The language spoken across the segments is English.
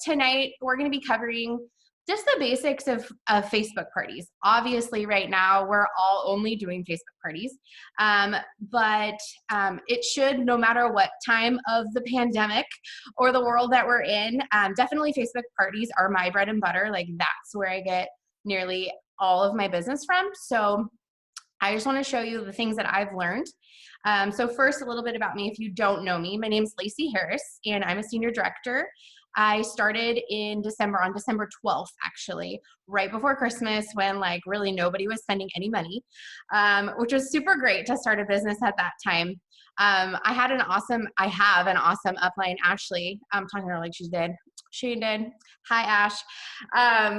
Tonight, we're going to be covering just the basics of Facebook parties. Obviously, right now, we're all only doing Facebook parties, but it should, no matter what time of the pandemic or the world that we're in, definitely Facebook parties are my bread and butter. Like, that's where I get nearly all of my business from. So I just want to show you the things that I've learned. So first, a little bit about me. If you don't know me, my name is Lacey Harris, and I'm a senior director. I started in December, on December 12th, actually, right before Christmas, when like really nobody was spending any money, which was super great to start a business at that time. I have an awesome upline, Ashley. I'm talking to her like she's dead. She did. Hi, Ash.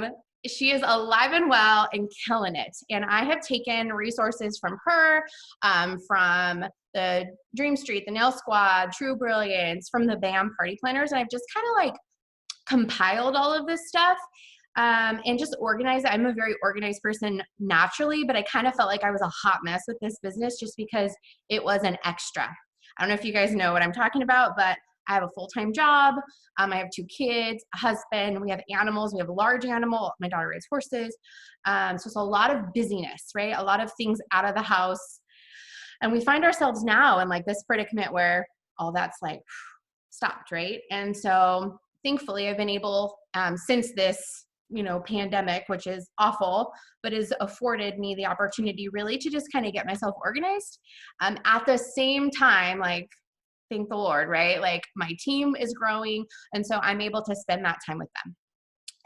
She is alive and well and killing it. And I have taken resources from her, from the Dream Street, the Nail Squad, True Brilliance, from the BAM party planners. And I've just kind of like compiled all of this stuff and just organized it. I'm a very organized person naturally, but I kind of felt like I was a hot mess with this business just because it was an extra. I don't know if you guys know what I'm talking about, but I have a full-time job. I have 2 kids, a husband. We have animals. We have a large animal. My daughter rides horses. So it's a lot of busyness, right? A lot of things out of the house. And we find ourselves now in like this predicament where all that's like stopped, right? And so thankfully I've been able, since this, pandemic, which is awful, but has afforded me the opportunity really to just kind of get myself organized. At the same time, like, thank the Lord, right? Like my team is growing. And so I'm able to spend that time with them.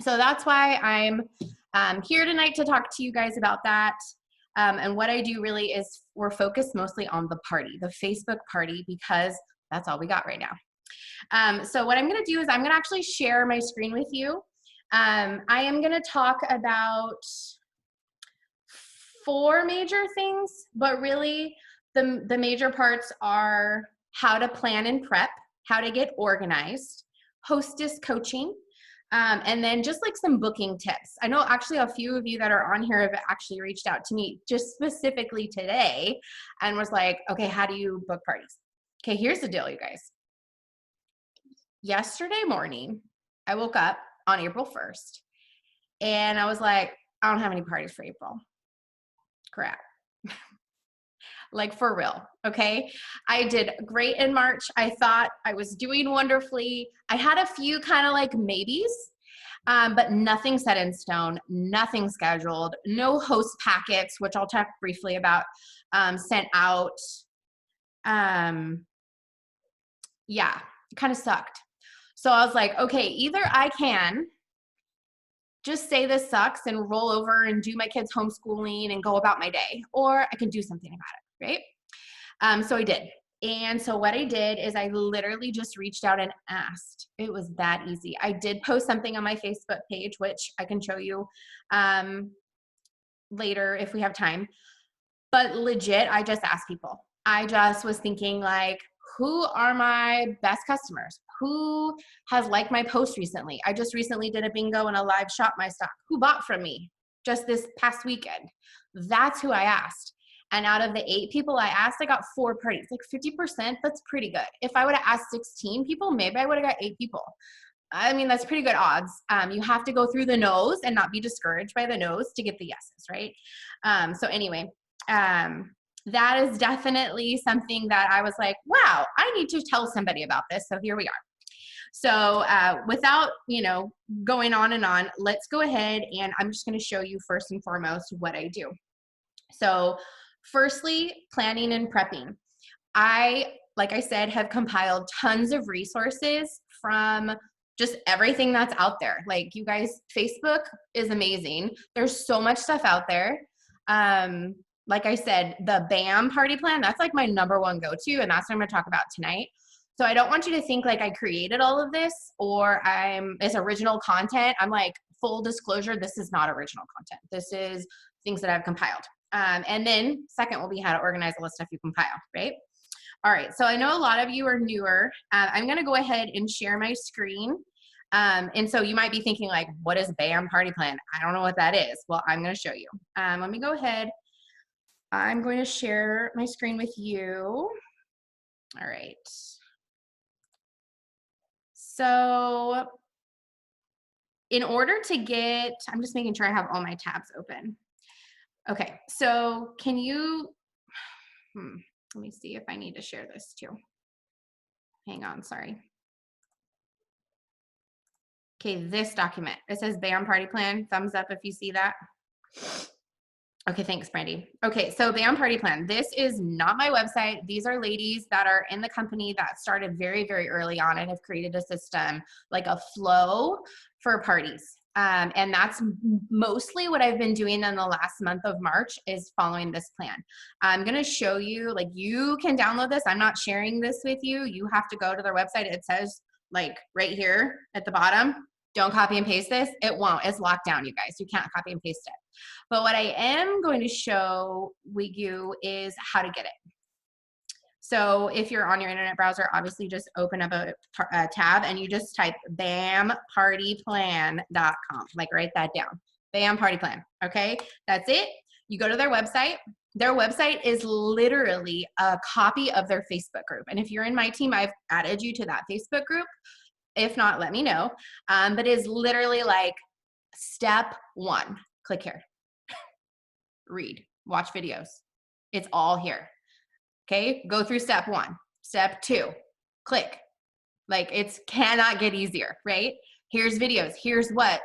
So that's why I'm here tonight to talk to you guys about that. And what I do really is we're focused mostly on the party, the Facebook party, because that's all we got right now. So what I'm going to do is I'm going to actually share my screen with you. I am going to talk about 4 major things, but really the major parts are how to plan and prep, how to get organized, hostess coaching, and then just like some booking tips. I know actually a few of you that are on here have actually reached out to me just specifically today and was like, okay, how do you book parties? Okay, here's the deal, you guys. Yesterday morning, I woke up on April 1st and I was like, I don't have any parties for April. Crap. Like for real, okay? I did great in March. I thought I was doing wonderfully. I had a few kind of like maybes, but nothing set in stone, nothing scheduled, no host packets, which I'll talk briefly about, sent out. Yeah, it kind of sucked. So I was like, okay, either I can just say this sucks and roll over and do my kids' homeschooling and go about my day, or I can do something about it, right? So I did. And so what I did is I literally just reached out and asked. It was that easy. I did post something on my Facebook page, which I can show you later if we have time. But legit, I just asked people. I just was thinking like, who are my best customers? Who has liked my post recently? I just recently did a bingo and a live shop my stock. Who bought from me just this past weekend? That's who I asked. And out of the 8 people I asked, I got 4 parties, like 50%. That's pretty good. If I would have asked 16 people, maybe I would have got 8 people. I mean, that's pretty good odds. You have to go through the no's and not be discouraged by the no's to get the yeses, right? So anyway, that is definitely something that I was like, wow, I need to tell somebody about this. So here we are. So without, going on and on, let's go ahead and I'm just going to show you first and foremost what I do. So firstly, planning and prepping. Like I said, have compiled tons of resources from just everything that's out there. Like you guys, Facebook is amazing. There's so much stuff out there. Like I said, the BAM party plan, that's like my #1 go-to, and that's what I'm going to talk about tonight. So I don't want you to think like I created all of this or it's original content. I'm like, full disclosure, this is not original content. This is things that I've compiled. And then second will be how to organize all the stuff you compile, right? All right, so I know a lot of you are newer. I'm gonna go ahead and share my screen. And so you might be thinking like, what is BAM party plan? I don't know what that is. Well, I'm gonna show you. Let me go ahead. I'm going to share my screen with you. All right. So in order to get, I'm just making sure I have all my tabs open. Okay, so can you, let me see if I need to share this too. Hang on, sorry. Okay, this document, it says BAM party plan. Thumbs up if you see that. Okay, thanks, Brandy. Okay, so BAM party plan. This is not my website. These are ladies that are in the company that started very, very early on and have created a system, like a flow for parties. And that's mostly what I've been doing in the last month of March is following this plan. I'm going to show you, like, you can download this. I'm not sharing this with you. You have to go to their website. It says, like, right here at the bottom, don't copy and paste this. It won't. It's locked down, you guys. You can't copy and paste it. But what I am going to show you is how to get it. So if you're on your internet browser, obviously just open up a tab and you just type bampartyplan.com. Like, write that down. BAM party plan. Okay, that's it. You go to their website. Their website is literally a copy of their Facebook group. And if you're in my team, I've added you to that Facebook group. If not, let me know. But it's literally like step 1, click here, read, watch videos. It's all here. Okay, go through step 1. Step 2, click. Like, it cannot get easier, right? Here's videos. Here's what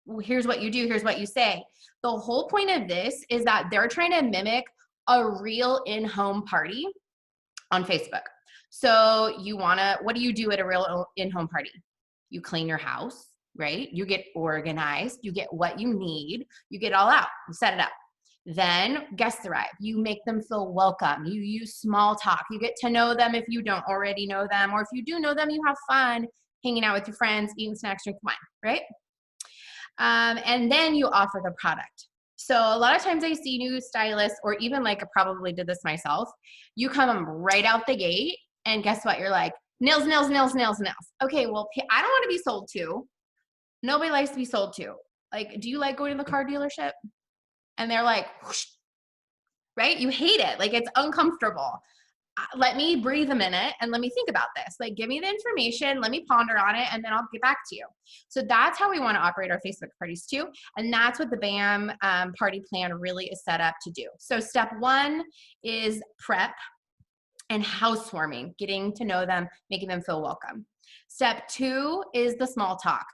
you do. Here's what you say. The whole point of this is that they're trying to mimic a real in-home party on Facebook. So what do you do at a real in-home party? You clean your house, right? You get organized, you get what you need, you get it all out, you set it up. Then guests arrive, you make them feel welcome, you use small talk, you get to know them if you don't already know them, or if you do know them, you have fun hanging out with your friends, eating snacks, drinking wine, right? And then you offer the product. So a lot of times I see new stylists, or even like I probably did this myself, you come right out the gate and guess what? You're like, nails, nails, nails, nails, nails. Okay, well, I don't want to be sold to. Nobody likes to be sold to. Like, do you like going to the car dealership? And they're like, whoosh, right? You hate it. Like, it's uncomfortable. Let me breathe a minute and let me think about this. Like, give me the information, let me ponder on it, and then I'll get back to you. So that's how we want to operate our Facebook parties too. And that's what the BAM party plan really is set up to do. So step 1 is prep and housewarming, getting to know them, making them feel welcome. Step 2 is the small talk,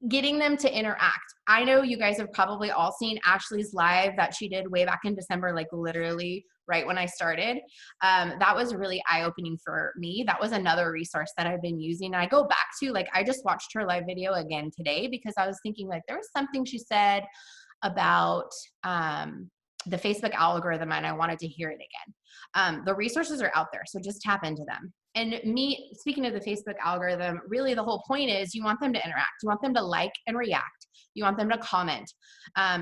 getting them to interact. I know you guys have probably all seen Ashley's live that she did way back in December, like literally right when I started. That was really eye-opening for me. That was another resource that I've been using. And I go back to, like, I just watched her live video again today because I was thinking, like, there was something she said about the Facebook algorithm and I wanted to hear it again. The resources are out there, so just tap into them. And me, speaking of the Facebook algorithm, really the whole point is you want them to interact. You want them to like and react. You want them to comment.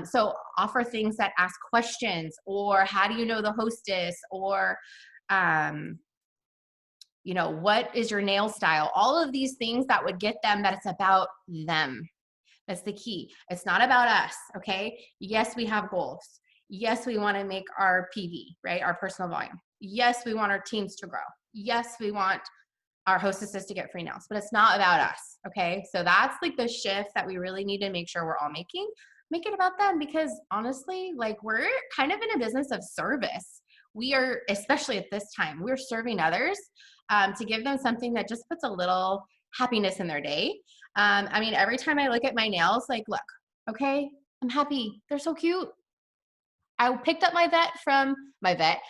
So offer things that ask questions, or how do you know the hostess, or you know, what is your nail style? All of these things that would get them that it's about them. That's the key. It's not about us, okay? Yes, we have goals. Yes, we want to make our PV, right? Our personal volume. Yes, we want our teams to grow. Yes, we want our hostesses to get free nails, but it's not about us, okay? So that's like the shift that we really need to make sure we're all making. Make it about them, because honestly, like, we're kind of in a business of service. We are, especially at this time, we're serving others to give them something that just puts a little happiness in their day. I mean, every time I look at my nails, like, look, okay, I'm happy. They're so cute. I picked up my dog from the vet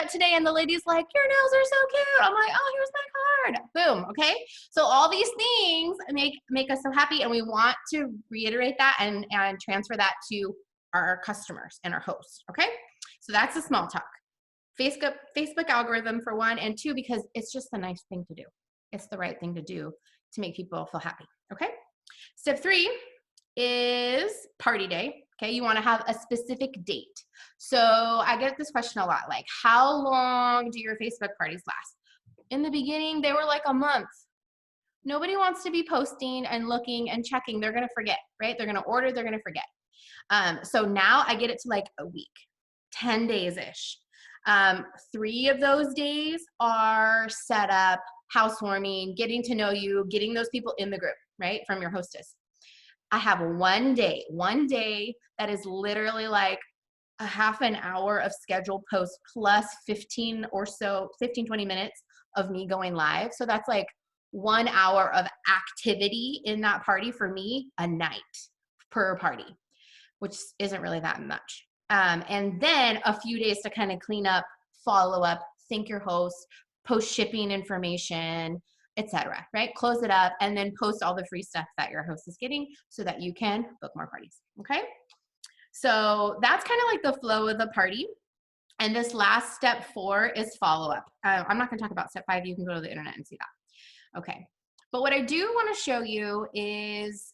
today, and the lady's like, your nails are so cute. I'm like, oh, here's my card. Boom. Okay. So all these things make us so happy, and we want to reiterate that and transfer that to our customers and our hosts. Okay. So that's the small talk. Facebook algorithm for 1, and 2, because it's just a nice thing to do. It's the right thing to do to make people feel happy. Okay. Step 3 is party day. Okay, you want to have a specific date. So I get this question a lot, like, how long do your Facebook parties last? In the beginning, they were like a month. Nobody wants to be posting and looking and checking. They're going to forget, right? They're going to order, they're going to forget. So now I get it to like a week, 10 days-ish. 3 of those days are set up, housewarming, getting to know you, getting those people in the group, right, from your hostess. I have one day that is literally like a half an hour of scheduled posts plus 15 or so, 15, 20 minutes of me going live. So that's like 1 hour of activity in that party for me a night per party, which isn't really that much. And then a few days to kind of clean up, follow up, thank your host, post shipping information, etc. Right? Close it up and then post all the free stuff that your host is getting so that you can book more parties. Okay? So that's kind of like the flow of the party. And this last step 4 is follow up. I'm not going to talk about step 5. You can go to the internet and see that. Okay. But what I do want to show you is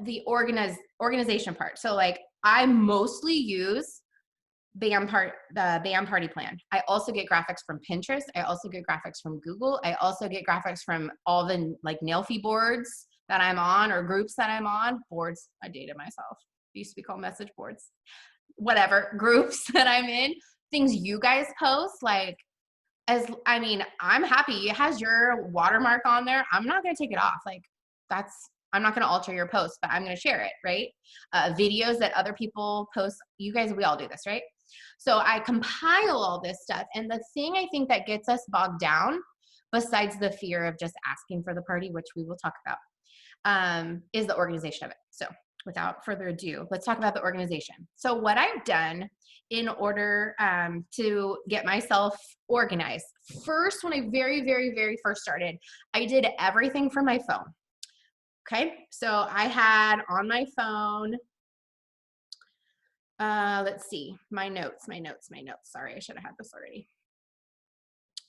the organization part. So like I mostly use the BAM party plan. I also get graphics from Pinterest. I also get graphics from Google. I also get graphics from all the like Nailfy boards that I'm on or groups that I'm on. Boards, I dated myself. It used to be called message boards. Whatever, groups that I'm in. Things you guys post, like, I'm happy. It has your watermark on there. I'm not going to take it off. Like, I'm not going to alter your post, but I'm going to share it, right? Videos that other people post. You guys, we all do this, right? So I compile all this stuff. And the thing I think that gets us bogged down, besides the fear of just asking for the party, which we will talk about, is the organization of it. So without further ado, let's talk about the organization. So what I've done in order to get myself organized, first, when I very, very, very first started, I did everything from my phone. Okay, so I had on my phone, let's see, my notes. Sorry, I should have had this already.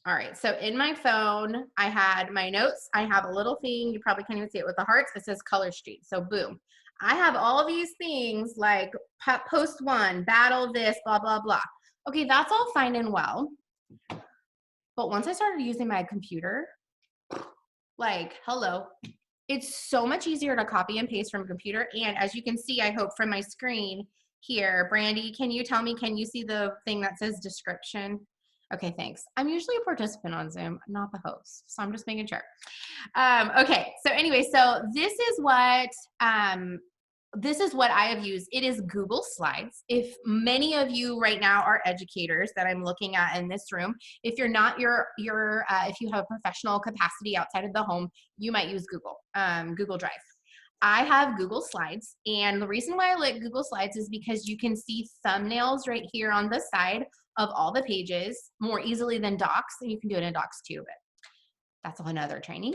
All right, so in my phone, I had my notes. I have a little thing, you probably can't even see it with the hearts. It says Color Street, so boom. I have all these things like post 1, battle this, blah, blah, blah. Okay, that's all fine and well. But once I started using my computer, like, hello, it's so much easier to copy and paste from a computer. And as you can see, I hope from my screen here, Brandy, can you tell me, can you see the thing that says description? Okay, thanks. I'm usually a participant on Zoom, not the host, so I'm just making sure. Okay, so anyway, so this is what I have used. It is Google Slides. If many of you right now are educators that I'm looking at in this room, if you're not, if you have a professional capacity outside of the home, you might use Google Drive. I have Google Slides, and the reason why I like Google Slides is because you can see thumbnails right here on the side of all the pages more easily than Docs, and you can do it in Docs too, but that's another training.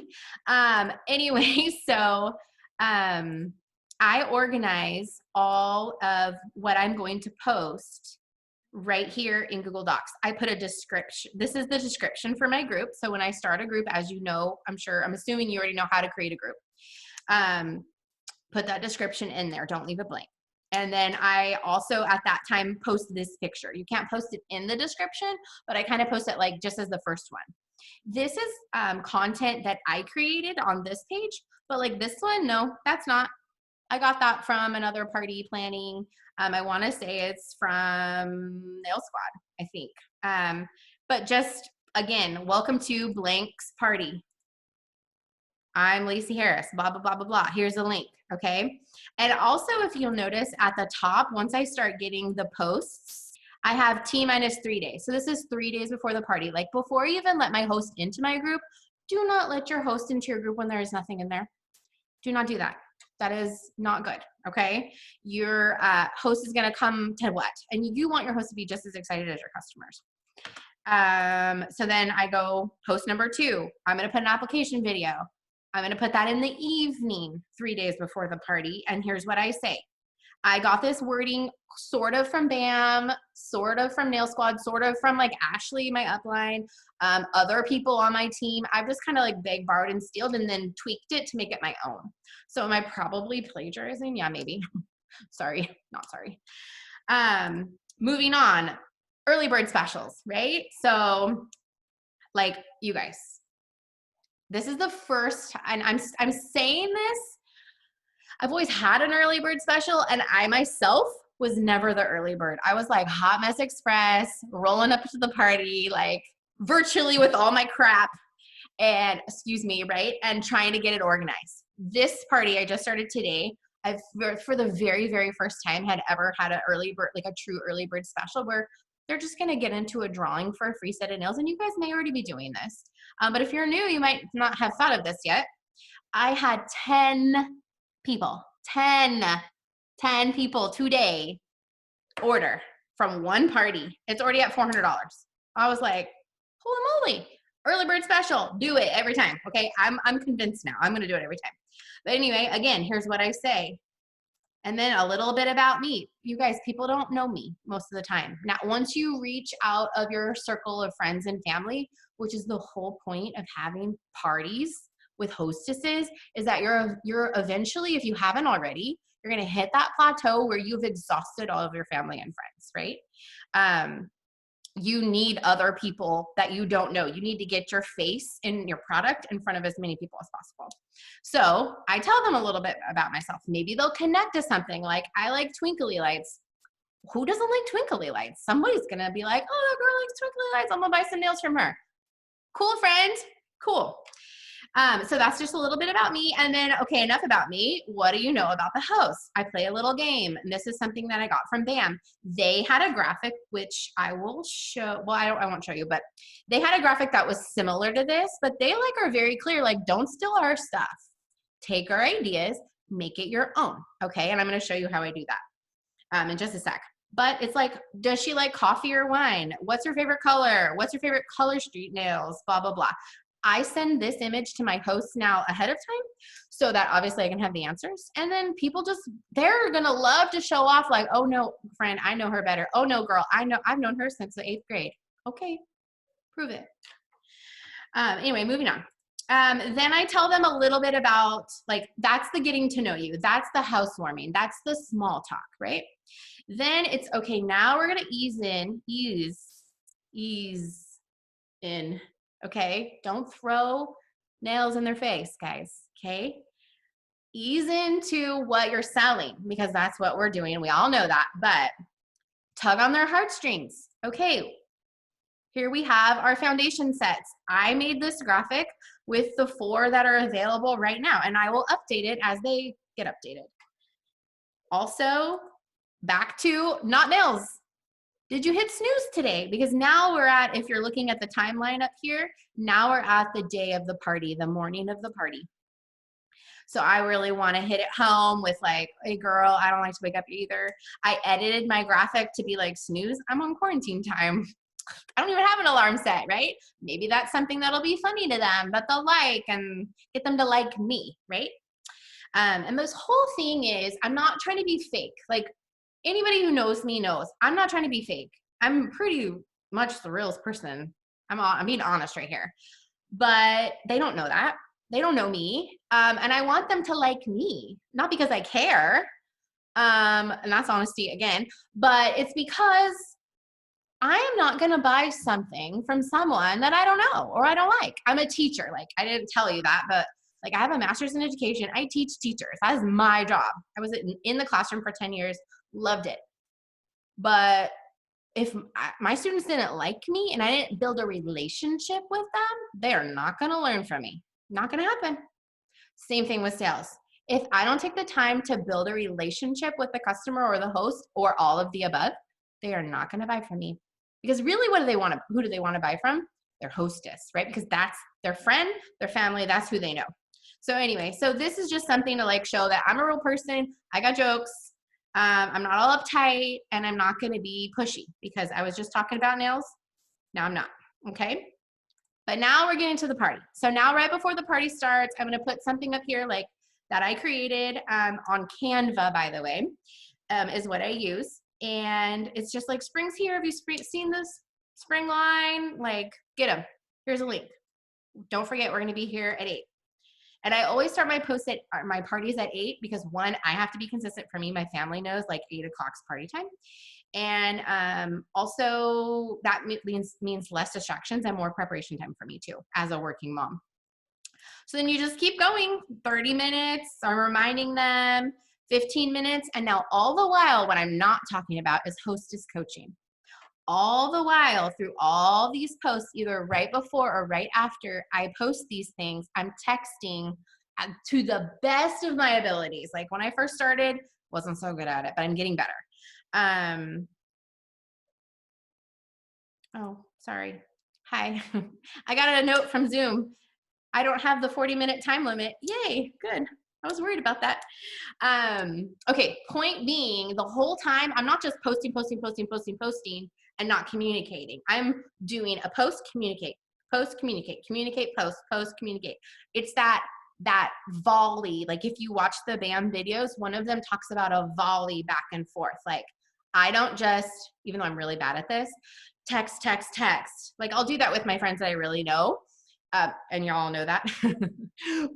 Anyway, so I organize all of what I'm going to post right here in Google Docs. I put a description. This is the description for my group. So when I start a group, as you know, I'm assuming you already know how to create a group. Put that description in there. Don't leave it blank. And then I also at that time post this picture. You can't post it in the description, but I kind of post it like just as the first one. This is content that I created on this page, but like this one, no, that's not. I got that from another party planning. I want to say it's from Nail Squad, I think. But just, again, welcome to Blank's party. I'm Lacey Harris, blah, blah, blah, blah, blah. Here's a link, okay? And also, if you'll notice at the top, once I start getting the posts, I have T-3 days. So this is 3 days before the party. Like before you even let my host into my group, do not let your host into your group when there is nothing in there. Do not do that. That is not good, okay? Your host is gonna come to what? And you want your host to be just as excited as your customers. So then I go post number 2. I'm gonna put an application video. I'm gonna put that in the evening, 3 days before the party. And here's what I say. I got this wording sort of from BAM, sort of from Nail Squad, sort of from like Ashley, my upline, other people on my team. I've just kind of like begged, borrowed, and stealed and then tweaked it to make it my own. So am I probably plagiarizing? Yeah, maybe. Sorry, not sorry. Moving on, early bird specials, right? So like you guys, this is the first, and I'm saying this, I've always had an early bird special, and I myself was never the early bird. I was like Hot Mess Express, rolling up to the party, like virtually with all my crap and, excuse me, right? And trying to get it organized. This party I just started today, I've for the very, very first time had ever had an early bird, like a true early bird special where they're just going to get into a drawing for a free set of nails. And you guys may already be doing this. But if you're new, you might not have thought of this yet. I had 10 people, 10 people today order from one party. It's already at $400. I was like, holy moly, early bird special, do it every time. Okay, I'm convinced now. I'm going to do it every time. But anyway, again, here's what I say. And then a little bit about me. You guys, people don't know me most of the time. Now, once you reach out of your circle of friends and family, which is the whole point of having parties with hostesses, is that you're eventually, if you haven't already, you're going to hit that plateau where you've exhausted all of your family and friends, right? You need other people that you don't know. You need to get your face and your product in front of as many people as possible. So I tell them a little bit about myself. Maybe they'll connect to something like, I like twinkly lights. Who doesn't like twinkly lights? Somebody's going to be like, oh, that girl likes twinkly lights. I'm going to buy some nails from her. Cool, friend. Cool. So that's just a little bit about me. And then, okay, enough about me. What do you know about the host? I play a little game, and this is something that I got from BAM. They had a graphic, which I will show. Well, I won't show you, but they had a graphic that was similar to this, but they like are very clear, like, don't steal our stuff. Take our ideas, make it your own. Okay. And I'm going to show you how I do that in just a sec. But it's like, does she like coffee or wine? What's her favorite color? What's your favorite color street nails? Blah, blah, blah. I send this image to my hosts now ahead of time so that obviously I can have the answers. And then people they're going to love to show off like, oh no, friend, I know her better. Oh no, girl, I've known her since the 8th grade. Okay, prove it. Anyway, moving on. Then I tell them a little bit about like, that's the getting to know you. That's the housewarming. That's the small talk, right? Then it's okay. Now we're going to ease in. Okay, don't throw nails in their face, guys. Okay, ease into what you're selling because that's what we're doing. We all know that, but tug on their heartstrings. Okay, here we have our foundation sets. I made this graphic with the 4 that are available right now, and I will update it as they get updated. Also, back to not nails. Did you hit snooze today? Because now we're at, if you're looking at the timeline up here, now we're at the day of the party, the morning of the party. So I really want to hit it home with like, hey girl, I don't like to wake up either. I edited my graphic to be like snooze. I'm on quarantine time. I don't even have an alarm set, right? Maybe that's something that'll be funny to them, that they'll like and get them to like me, right? And this whole thing is, I'm not trying to be fake. Like, anybody who knows me knows I'm not trying to be fake. I'm pretty much the realest person. I'm being honest right here. But they don't know that. They don't know me. And I want them to like me, not because I care. And that's honesty again, but it's because I am not going to buy something from someone that I don't know or I don't like. I'm a teacher. Like, I didn't tell you that, but like, I have a master's in education. I teach teachers. That is my job. I was in the classroom for 10 years. Loved it. But if my students didn't like me and I didn't build a relationship with them, they are not going to learn from me. Not going to happen. Same thing with sales. If I don't take the time to build a relationship with the customer or the host or all of the above, they are not going to buy from me. Because really, who do they want to buy from? Their hostess, right? Because that's their friend, their family, that's who they know. So anyway, so this is just something to like show that I'm a real person. I got jokes. I'm not all uptight, and I'm not going to be pushy because I was just talking about nails. Now I'm not, okay? But now we're getting to the party. So now right before the party starts, I'm going to put something up here like that I created on Canva, by the way, is what I use. And it's just like spring's here. Have you seen this spring line? Like, get them. Here's a link. Don't forget, we're going to be here at 8. And I always start my parties at 8 because 1, I have to be consistent for me. My family knows like 8 o'clock's party time. And also that means less distractions and more preparation time for me too, as a working mom. So then you just keep going, 30 minutes, I'm reminding them, 15 minutes. And now all the while, what I'm not talking about is hostess coaching. All the while through all these posts, either right before or right after I post these things, I'm texting to the best of my abilities. Like when I first started, wasn't so good at it, but I'm getting better. Oh, sorry. Hi. I got a note from Zoom. I don't have the 40-minute time limit. Yay, good. I was worried about that. Okay, point being, the whole time, I'm not just posting, and not communicating. I'm doing a post, communicate, communicate, post, communicate. It's that volley. Like if you watch the BAM videos, one of them talks about a volley back and forth. Like I don't just, even though I'm really bad at this, text. Like I'll do that with my friends that I really know. And y'all know that.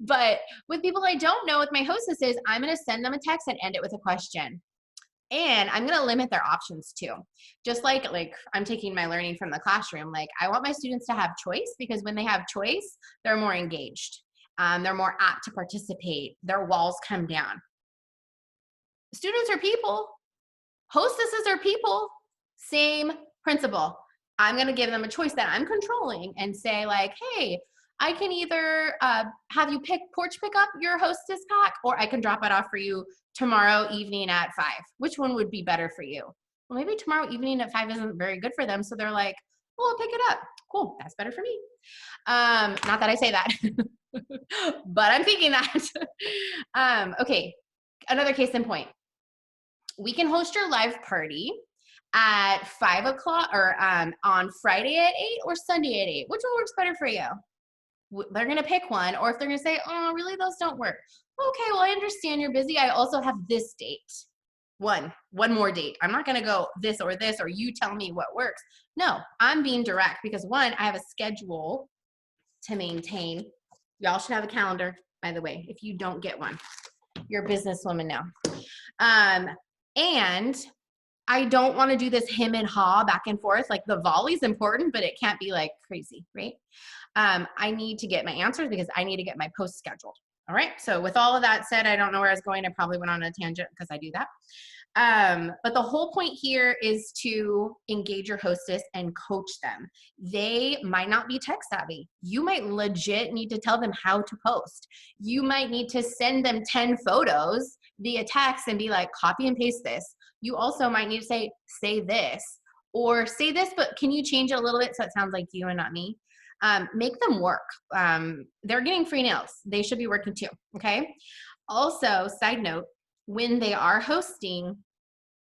But with people I don't know, with my hostesses, I'm going to send them a text and end it with a question. And I'm going to limit their options too. Just like I'm taking my learning from the classroom. Like I want my students to have choice, because when they have choice, they're more engaged. They're more apt to participate. Their walls come down. Students are people. Hostesses are people. Same principle. I'm going to give them a choice that I'm controlling and say like, hey, I can either have you porch pick up your hostess pack, or I can drop it off for you tomorrow evening at 5. Which one would be better for you? Well, maybe tomorrow evening at 5 isn't very good for them. So they're like, well, I'll pick it up. Cool. That's better for me. Not that I say that, but I'm thinking that. Okay. Another case in point. We can host your live party at 5 o'clock or on Friday at 8 or Sunday at 8. Which one works better for you? They're going to pick one. Or if they're going to say, oh, really, those don't work. Okay, well, I understand you're busy. I also have this date. One more date. I'm not going to go this, or you tell me what works. No, I'm being direct because one, I have a schedule to maintain. Y'all should have a calendar, by the way, if you don't get one. You're a businesswoman now. And I don't want to do this him and haw back and forth. Like the volley's important, but it can't be like crazy, right? I need to get my answers because I need to get my post scheduled. All right. So with all of that said, I don't know where I was going. I probably went on a tangent because I do that. But the whole point here is to engage your hostess and coach them. They might not be tech savvy. You might legit need to tell them how to post. You might need to send them 10 photos via text and be like, copy and paste this. You also might need to say this, or say this, but can you change it a little bit so it sounds like you and not me? Make them work. They're getting free nails. They should be working too, okay? Also, side note, when they are hosting,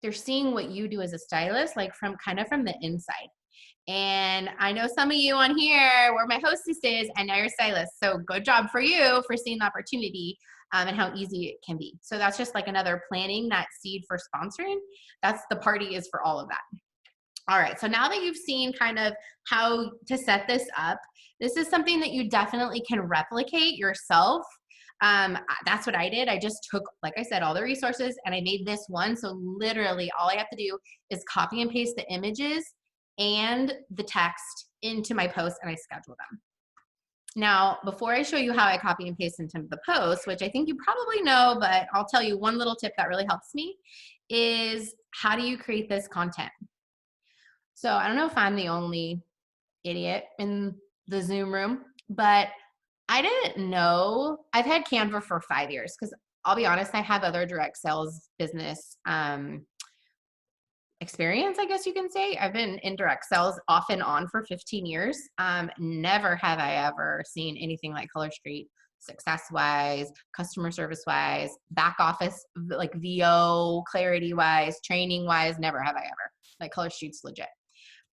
they're seeing what you do as a stylist, like from the inside. And I know some of you on here were my hostesses and now you're stylists. So good job for you for seeing the opportunity and how easy it can be. So that's just like another planting that seed for sponsoring. That's the party is for all of that. All right, so now that you've seen kind of how to set this up, this is something that you definitely can replicate yourself. That's what I did. I just took, like I said, all the resources and I made this one. So literally all I have to do is copy and paste the images and the text into my post and I schedule them. Now, before I show you how I copy and paste into the post, which I think you probably know, but I'll tell you one little tip that really helps me is how do you create this content? So I don't know if I'm the only idiot in the Zoom room, but I didn't know. I've had Canva for 5 years because I'll be honest, I have other direct sales business experience, I guess you can say. I've been in direct sales off and on for 15 years. Never have I ever seen anything like Color Street, success-wise, customer service-wise, back office, like VO, clarity-wise, training-wise, never have I ever. Like Color Street's legit.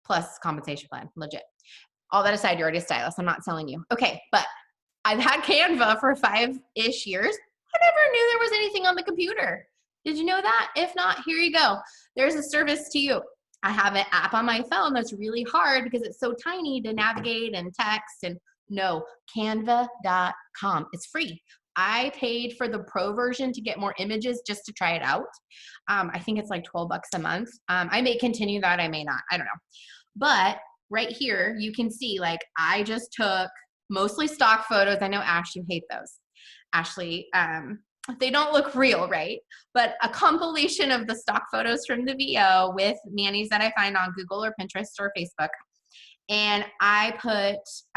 Plus compensation plan, legit. All that aside, you're already a stylist. I'm not selling you. Okay, but I've had Canva for 5-ish years. I never knew there was anything on the computer. Did you know that? If not, here you go. There's a service to you. I have an app on my phone that's really hard because it's so tiny to navigate and text. And no, canva.com. It's free. I paid for the pro version to get more images just to try it out. I think it's like $12 a month. I may continue that. I may not. I don't know. But right here, you can see like I just took mostly stock photos. I know, Ash, you hate those. Ashley, they don't look real, right? But a compilation of the stock photos from the VO with manis that I find on Google or Pinterest or Facebook. And I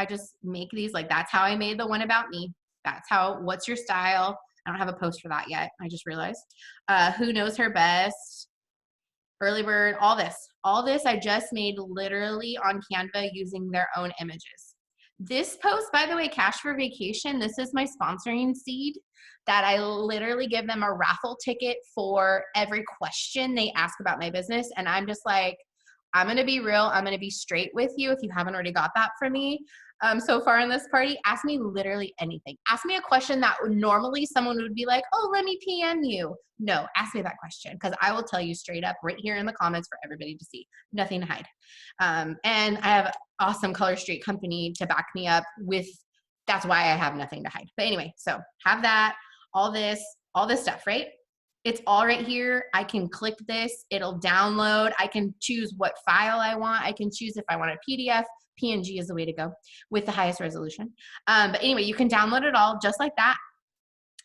just make these, like that's how I made the one about me. That's how, what's your style? I don't have a post for that yet. I just realized. Who knows her best? Early bird, all this I just made literally on Canva using their own images. This post, by the way, Cash for Vacation, this is my sponsoring seed that I literally give them a raffle ticket for every question they ask about my business. And I'm just like, I'm going to be real. I'm going to be straight with you. If you haven't already got that from me so far in this party, ask me literally anything. Ask me a question that normally someone would be like, oh, let me PM you. No, ask me that question because I will tell you straight up right here in the comments for everybody to see. Nothing to hide. And I have awesome Color Street company to back me up with. That's why I have nothing to hide. But anyway, so have that, all this stuff, right? It's all right here. I can click this, it'll download. I can choose what file I want. I can choose if I want a PDF. PNG is the way to go with the highest resolution. But anyway, you can download it all just like that.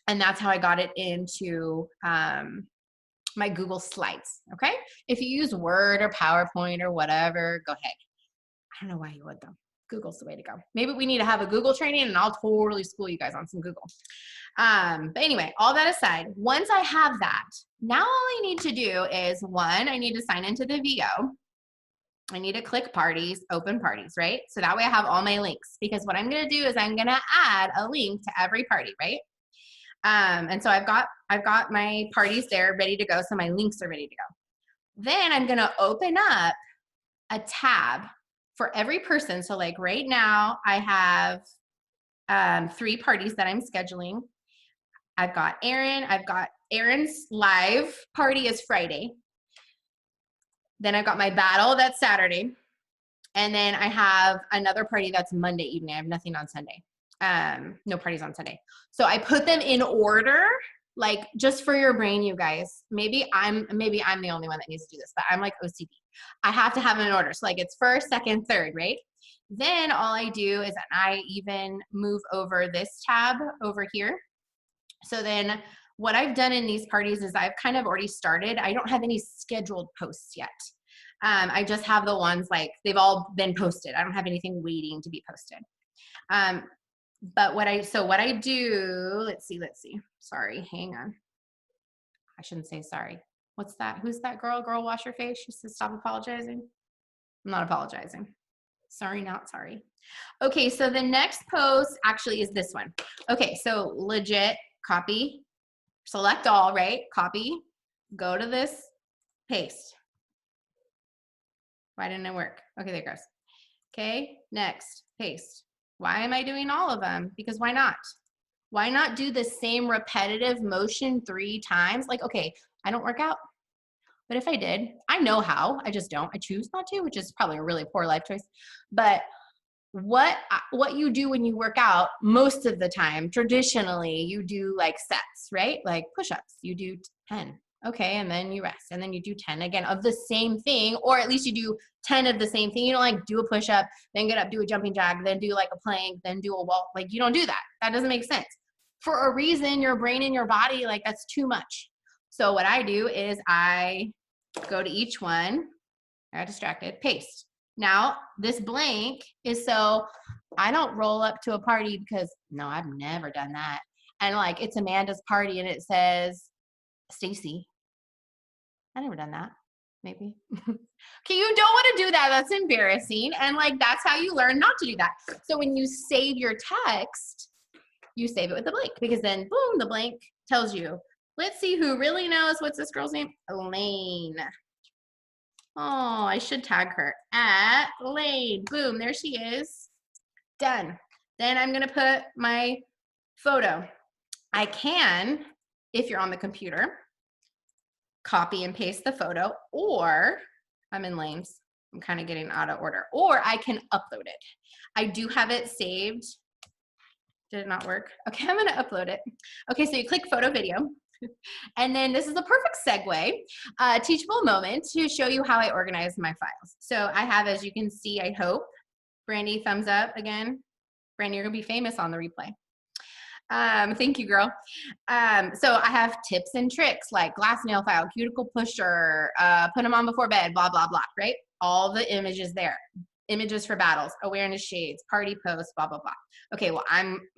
And that's how I got it into my Google Slides, okay? If you use Word or PowerPoint or whatever, go ahead. I don't know why you would though. Google's the way to go. Maybe we need to have a Google training and I'll totally school you guys on some Google. But anyway, all that aside, once I have that, now all I need to do is one, I need to sign into the VO. I need to click parties, open parties, right? So that way I have all my links because what I'm going to do is I'm going to add a link to every party, right? And so I've got my parties there ready to go. So my links are ready to go. Then I'm going to open up a tab for every person. So like right now I have 3 parties that I'm scheduling. I've got Aaron's live party is Friday. Then I've got my battle that's Saturday. And then I have another party that's Monday evening. I have nothing on Sunday. No parties on Sunday. So I put them in order, like just for your brain, you guys. Maybe I'm the only one that needs to do this, but I'm like OCD. I have to have them in order. So like it's first, second, third, right? Then all I do is I even move over this tab over here. So then what I've done in these parties is I've kind of already started. I don't have any scheduled posts yet. I just have the ones like they've all been posted. I don't have anything waiting to be posted. But what I do, let's see. Sorry, hang on. I shouldn't say sorry. What's that? Who's that girl? Girl, wash your face. She says, stop apologizing. I'm not apologizing. Sorry, not sorry. Okay, so the next post actually is this one. Okay, so legit copy, select all, right? Copy, go to this, paste. Why didn't it work? Okay, there it goes. Okay, next, paste. Why am I doing all of them? Because why not? Why not do the same repetitive motion 3 times? Like, okay, I don't work out, but if I did, I know how, I just don't. I choose not to, which is probably a really poor life choice. But what you do when you work out most of the time, traditionally, you do like sets, right? Like push-ups, you do 10. Okay, and then you rest, and then you do 10 again of the same thing, or at least you do 10 of the same thing. You don't like do a push-up, then get up, do a jumping jack, then do like a plank, then do a wall. Like you don't do that. That doesn't make sense. For a reason, your brain and your body, like that's too much. So what I do is I go to each one, I got distracted, paste. Now this blank is so I don't roll up to a party because no, I've never done that. And like it's Amanda's party and it says Stacy. I never done that. Maybe. Okay, you don't want to do that. That's embarrassing. And like that's how you learn not to do that. So when you save your text, you save it with the blank because then boom, the blank tells you. Let's see who really knows. What's this girl's name? Elaine. Oh, I should tag her at Elaine. Boom, there she is. Done. Then I'm going to put my photo. I can, if you're on the computer, copy and paste the photo, or I'm in lanes. I'm kind of getting out of order. Or I can upload it. I do have it saved. Did it not work? Okay, I'm going to upload it. Okay, so you click photo video. And then this is a perfect segue, teachable moment to show you how I organize my files. So I have, as you can see, I hope, Brandy, thumbs up again. Brandy, you're gonna be famous on the replay. Thank you, girl. So I have tips and tricks like glass nail file, cuticle pusher, put them on before bed, blah, blah, blah, right? All the images there. images for battles, awareness shades, party posts, blah, blah, blah. Okay, well,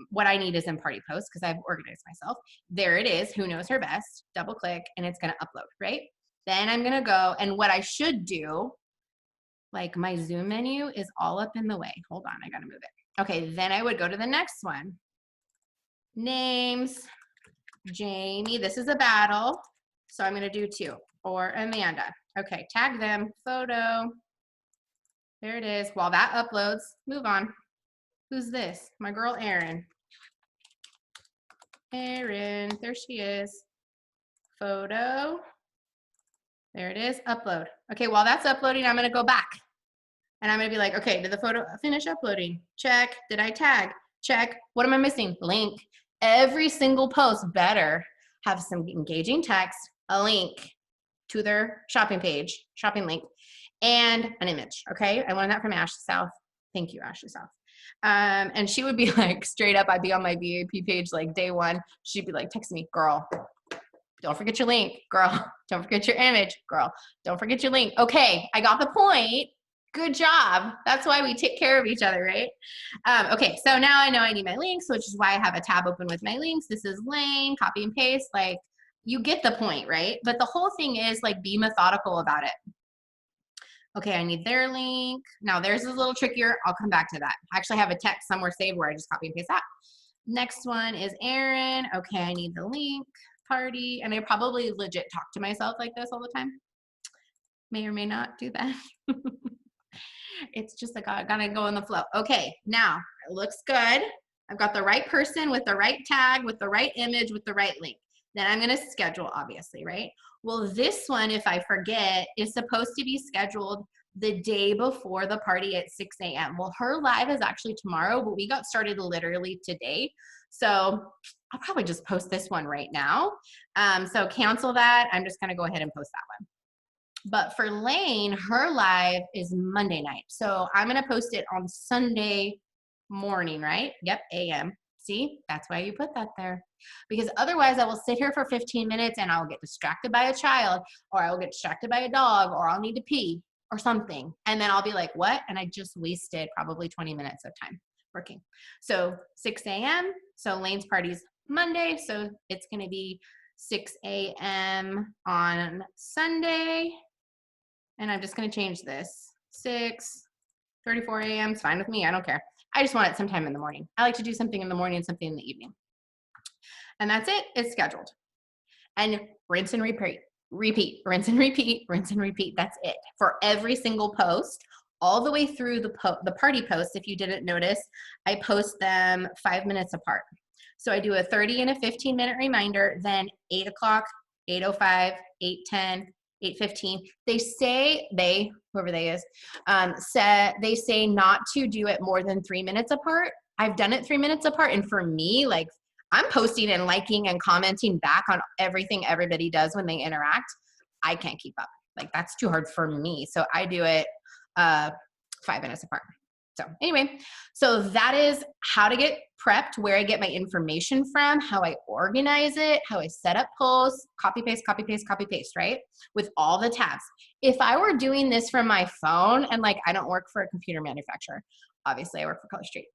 what I need is in party posts because I've organized myself. There it is, who knows her best, double click, and it's gonna upload, right? Then I'm gonna go, and what I should do, like my Zoom menu is all up in the way. Hold on, I gotta move it. Okay, then I would go to the next one. Names, Jamie, this is a battle. So I'm gonna do 2, or Amanda. Okay, tag them, photo. There it is. While that uploads, move on. Who's this? My girl, Erin. Erin, there she is. Photo. There it is, upload. Okay, while that's uploading, I'm gonna go back. And I'm gonna be like, okay, did the photo finish uploading? Check. Did I tag? Check. What am I missing? Link. Every single post better have some engaging text, a link to their shopping page, shopping link, and an image, okay? I learned that from Ashley South. Thank you, Ashley South. And she would be like, straight up, I'd be on my VAP page like day 1. She'd be like, text me, girl, don't forget your link, girl. Don't forget your image, girl. Don't forget your link. Okay, I got the point. Good job. That's why we take care of each other, right? Okay, so now I know I need my links, which is why I have a tab open with my links. This is Lane, copy and paste. Like, you get the point, right? But the whole thing is like, be methodical about it. Okay, I need their link. Now theirs is a little trickier. I'll come back to that. I actually have a text somewhere saved where I just copy and paste that. Next one is Erin. Okay, I need the link, party. And I probably legit talk to myself like this all the time. May or may not do that. It's just like, I gotta go in the flow. Okay, now it looks good. I've got the right person with the right tag, with the right image, with the right link. Then I'm gonna schedule, obviously, right? Well, this one, if I forget, is supposed to be scheduled the day before the party at 6 a.m. Well, her live is actually tomorrow, but we got started literally today. So I'll probably just post this one right now. So cancel that. I'm just gonna go ahead and post that one. But for Lane, her live is Monday night. So I'm gonna post it on Sunday morning, right? Yep, a.m. See, that's why you put that there. Because otherwise I will sit here for 15 minutes and I'll get distracted by a child, or I'll get distracted by a dog, or I'll need to pee or something. And then I'll be like, what? And I just wasted probably 20 minutes of time working. So 6 a.m. So Lane's party's Monday. So it's gonna be 6 a.m. on Sunday. And I'm just gonna change this. 6:34 a.m. is fine with me, I don't care. I just want it sometime in the morning. I like to do something in the morning and something in the evening. And that's it, it's scheduled. And rinse and repeat, rinse and repeat, rinse and repeat, that's it. For every single post, all the way through the party posts, if you didn't notice, I post them 5 minutes apart. So I do a 30 and a 15-minute reminder, then 8 o'clock, 8:05, 8:10, 8:15. They say, whoever they is, they say not to do it more than 3 minutes apart. I've done it 3 minutes apart. And for me, like, I'm posting and liking and commenting back on everything everybody does when they interact. I can't keep up. Like, that's too hard for me. So I do it 5 minutes apart. So anyway, so that is how to get prepped, where I get my information from, how I organize it, how I set up posts, copy, paste, copy, paste, copy, paste, right? With all the tabs. If I were doing this from my phone, and like, I don't work for a computer manufacturer, obviously I work for Color Street,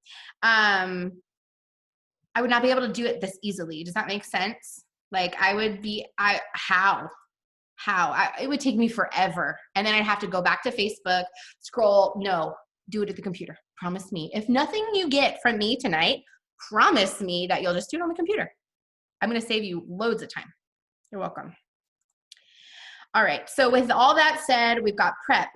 I would not be able to do it this easily. Does that make sense? Like, I would be, how? It would take me forever. And then I'd have to go back to Facebook, scroll, no, do it at the computer. Promise me. If nothing you get from me tonight, promise me that you'll just do it on the computer. I'm going to save you loads of time. You're welcome. All right. So with all that said, we've got prep.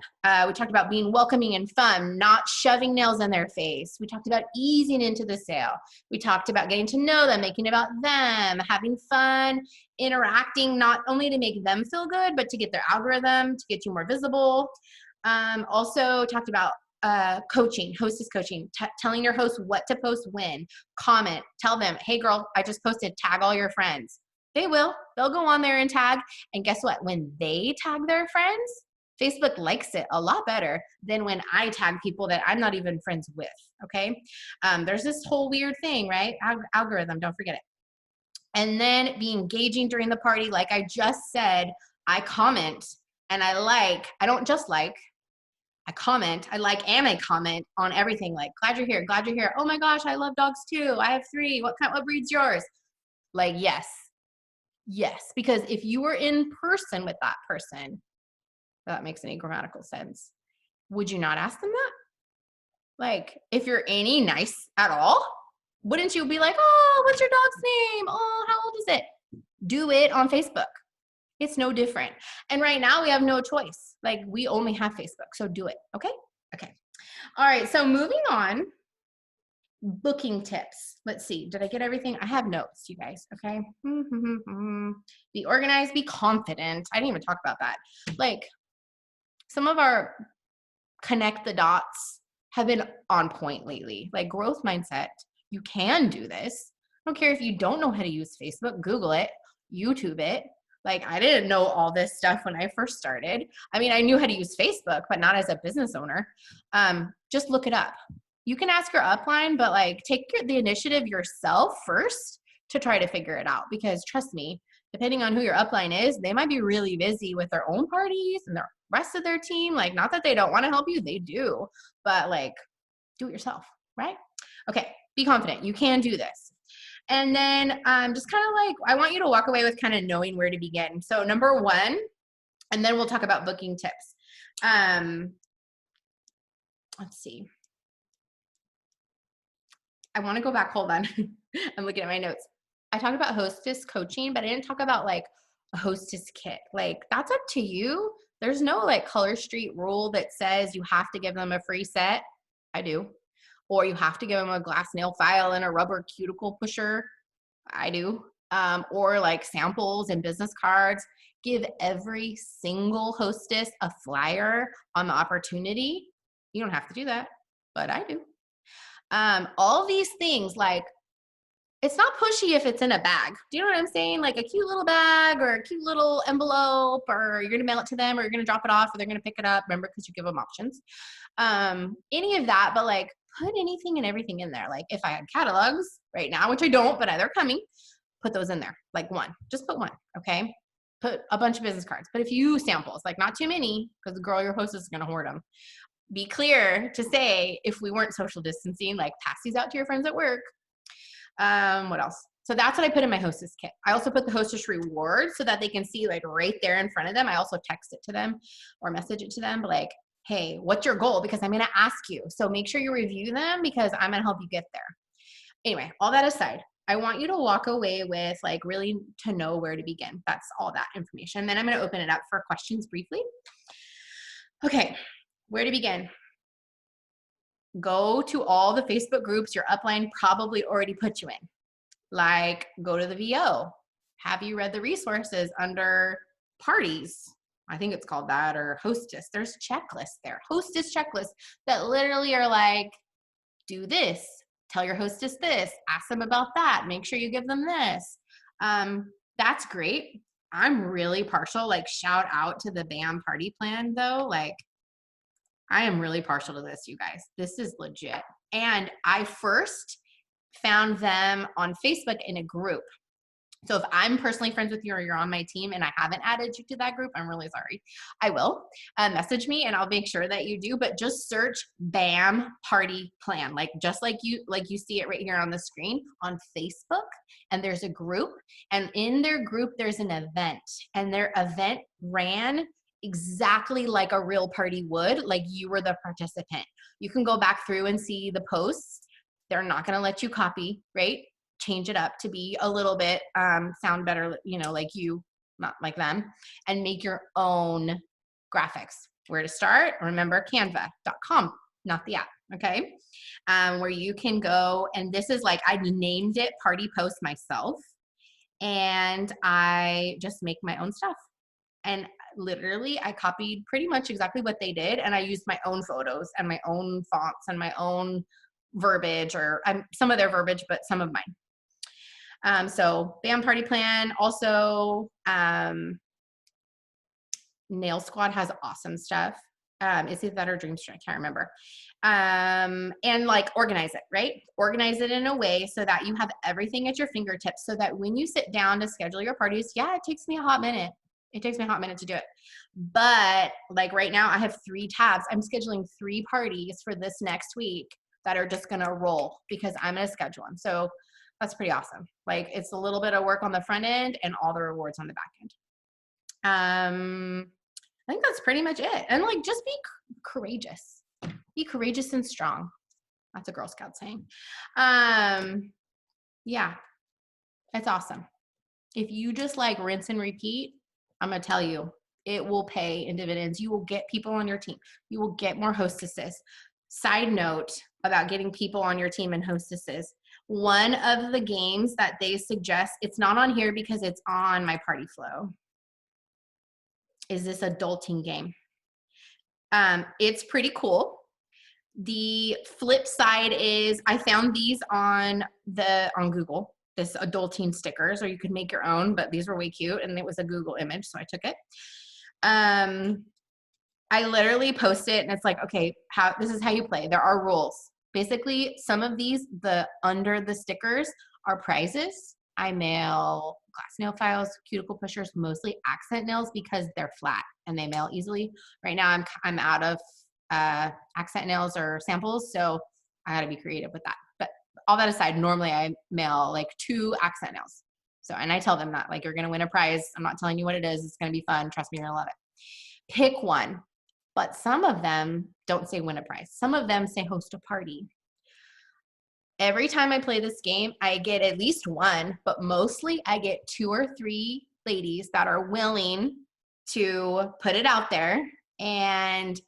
We talked about being welcoming and fun, not shoving nails in their face. We talked about easing into the sale. We talked about getting to know them, making it about them, having fun, interacting, not only to make them feel good, but to get their algorithm, to get you more visible. Also talked about coaching, hostess coaching, telling your host what to post when, comment, tell them, hey girl, I just posted, tag all your friends. They will, they'll go on there and tag. And guess what? When they tag their friends, Facebook likes it a lot better than when I tag people that I'm not even friends with, okay? There's this whole weird thing, right? Algorithm, don't forget it. And then be engaging during the party. Like I just said, I comment and I don't just like, I comment, I like, and I comment on everything. Like, glad you're here. Glad you're here. Oh my gosh, I love dogs too. I have 3. What breed's yours? Like, yes. Yes. Because if you were in person with that person, if that makes any grammatical sense, would you not ask them that? Like, if you're any nice at all, wouldn't you be like, oh, what's your dog's name? Oh, how old is it? Do it on Facebook. It's no different. And right now we have no choice. Like, we only have Facebook, so do it. Okay. Okay. All right. So moving on, booking tips. Let's see. Did I get everything? I have notes, you guys. Okay. Be organized, be confident. I didn't even talk about that. Like, some of our connect the dots have been on point lately. Like, growth mindset. You can do this. I don't care if you don't know how to use Facebook, Google it, YouTube it. Like, I didn't know all this stuff when I first started. I mean, I knew how to use Facebook, but not as a business owner. Just look it up. You can ask your upline, but like, take the initiative yourself first to try to figure it out. Because trust me, depending on who your upline is, they might be really busy with their own parties and the rest of their team. Like, not that they don't want to help you, they do, but like, do it yourself, right? Okay, be confident. You can do this. And then just kind of like, I want you to walk away with kind of knowing where to begin. So number 1, and then we'll talk about booking tips. Let's see. I want to go back. Hold on. I'm looking at my notes. I talked about hostess coaching, but I didn't talk about like a hostess kit. Like, that's up to you. There's no like Color Street rule that says you have to give them a free set. I do. Or you have to give them a glass nail file and a rubber cuticle pusher. I do. Or like samples and business cards. Give every single hostess a flyer on the opportunity. You don't have to do that, but I do. All these things, like, it's not pushy if it's in a bag. Do you know what I'm saying? Like a cute little bag or a cute little envelope, or you're going to mail it to them, or you're going to drop it off, or they're going to pick it up. Remember, because you give them options. Any of that, but like, put anything and everything in there. Like, if I had catalogs right now, which I don't, but they're coming, put those in there. Like, 1, just put 1. Okay. Put a bunch of business cards, but a few samples, like not too many, because the girl, your hostess, is going to hoard them. Be clear to say, if we weren't social distancing, like, pass these out to your friends at work. What else? So that's what I put in my hostess kit. I also put the hostess reward so that they can see like right there in front of them. I also text it to them or message it to them, but like, hey, what's your goal? Because I'm going to ask you. So make sure you review them, because I'm going to help you get there. Anyway, all that aside, I want you to walk away with like really to know where to begin. That's all that information. Then I'm going to open it up for questions briefly. Okay. Where to begin? Go to all the Facebook groups your upline probably already put you in. Like, go to the VO. Have you read the resources under parties? I think it's called that, or hostess. There's checklists there, hostess checklists that literally are like, do this, tell your hostess this, ask them about that, make sure you give them this. That's great. I'm really partial, like, shout out to the BAM party plan though. Like, I am really partial to this, you guys. This is legit. And I first found them on Facebook in a group. So if I'm personally friends with you or you're on my team and I haven't added you to that group, I'm really sorry. I will. Message me and I'll make sure that you do, but just search BAM party plan, like just like you see it right here on the screen on Facebook. And there's a group, and in their group, there's an event, and their event ran exactly like a real party would, like you were the participant. You can go back through and see the posts. They're not going to let you copy, right? Change it up to be a little bit, sound better, you know, like you, not like them, and make your own graphics. Where to start? Remember, canva.com, not the app, okay? Where you can go, and this is like, I named it Party Post myself, and I just make my own stuff. And literally, I copied pretty much exactly what they did, and I used my own photos and my own fonts and my own verbiage, or some of their verbiage, but some of mine. So BAM party plan. Also, Nail Squad has awesome stuff. Is it that or Dreamstream? I can't remember. And like, organize it, right? Organize it in a way so that you have everything at your fingertips, so that when you sit down to schedule your parties, yeah, it takes me a hot minute. It takes me a hot minute to do it. But like right now I have 3 tabs. I'm scheduling 3 parties for this next week that are just going to roll because I'm going to schedule them. So that's pretty awesome. Like it's a little bit of work on the front end and all the rewards on the back end. I think that's pretty much it. And like, just be courageous. Be courageous and strong. That's a Girl Scout saying. Yeah, it's awesome. If you just like rinse and repeat, I'm going to tell you, it will pay in dividends. You will get people on your team. You will get more hostesses. Side note about getting people on your team and hostesses. One of the games that they suggest, it's not on here because it's on my Party Flow, is this adulting game. It's pretty cool. The flip side is I found these on Google, this adulting stickers, or you could make your own, but these were way cute and it was a Google image, so I took it. I literally post it and it's like, okay, this is how you play. There are rules. Basically, some of these, under the stickers are prizes. I mail glass nail files, cuticle pushers, mostly accent nails because they're flat and they mail easily. Right now I'm out of accent nails or samples, so I gotta be creative with that. But all that aside, normally I mail like 2 accent nails. So, and I tell them that like, you're gonna win a prize. I'm not telling you what it is. It's gonna be fun. Trust me, you're gonna love it. Pick one. But some of them don't say win a prize. Some of them say host a party. Every time I play this game, I get at least 1, but mostly I get 2 or 3 ladies that are willing to put it out there and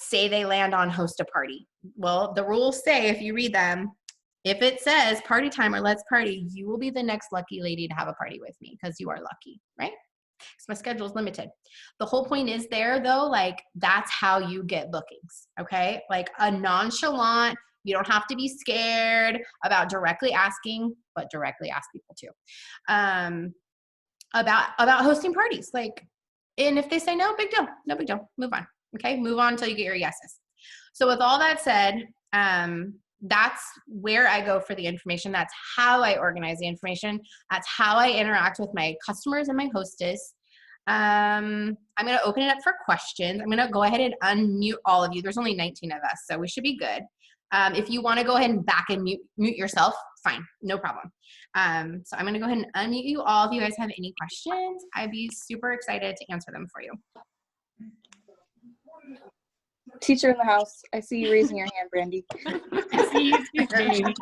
say they land on host a party. Well, the rules say, if you read them, if it says party time or let's party, you will be the next lucky lady to have a party with me because you are lucky, right? Because my schedule is limited. The whole point is there though, like that's how you get bookings, okay? Like a nonchalant, you don't have to be scared about directly asking, but directly ask people too, about hosting parties. Like, and if they say no, big deal, no big deal, move on, okay? Move on until you get your yeses. So with all that said, that's where I go for the information. That's how I organize the information. That's how I interact with my customers and my hostess. I'm going to open it up for questions. I'm going to go ahead and unmute all of you. There's only 19 of us, so we should be good. If you want to go ahead and back and mute yourself, fine, no problem. So I'm going to go ahead and unmute you all. If you guys have any questions, I'd be super excited to answer them for you. Teacher in the house. I see you raising your hand, Brandy. I see you too, Jamie.